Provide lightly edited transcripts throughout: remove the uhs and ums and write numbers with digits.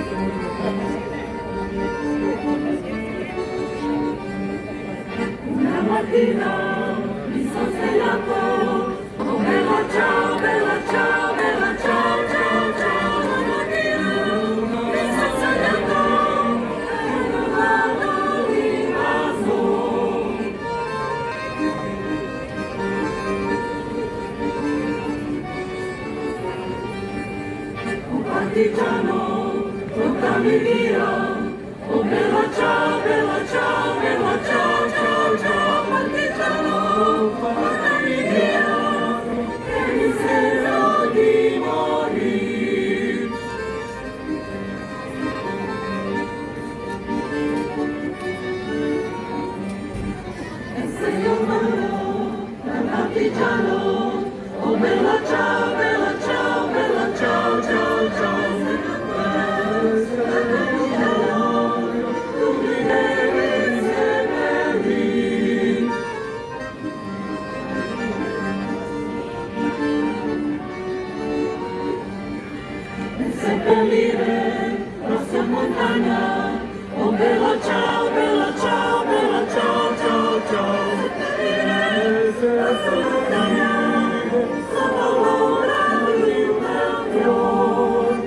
Una mattina mi sono svegliato, oh bella ciao, bella ciao, bella ciao, ciao, ciao. Una mattina mi sono svegliato e non vado rimasto. Un partigiano, portami via, oh bella ciao, bella ciao, bella ciao, ciao, ciao, partigiano, portami via, e mi sento di morire. E se io muoio da partigiano, oh bella ciao, bella ciao, bella ciao, ciao, ciao, se io muoio da partigiano, tu mi devi seppellire. E seppellire rossa in montagna, oh bella ciao, bella ciao, bella ciao, ciao, ciao, seppellire rossa in montagna, sotto l'ora di un fiore.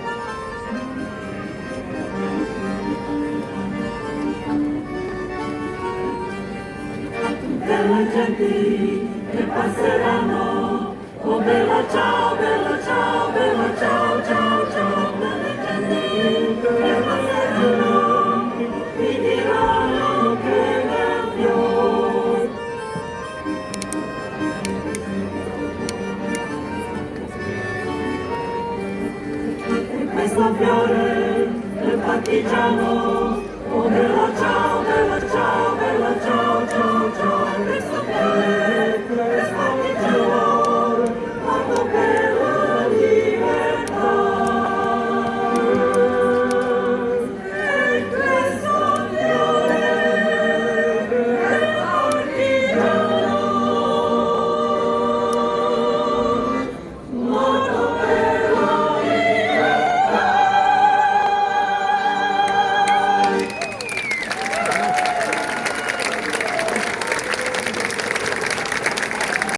Tutte le genti che passeranno, oh bella ciao, bella ciao, bella ciao, ciao, ciao, le genti che passeranno, mi diranno che bel fiore. E questo fiore del partigiano, oh bella ciao, bella ciao, bella ciao.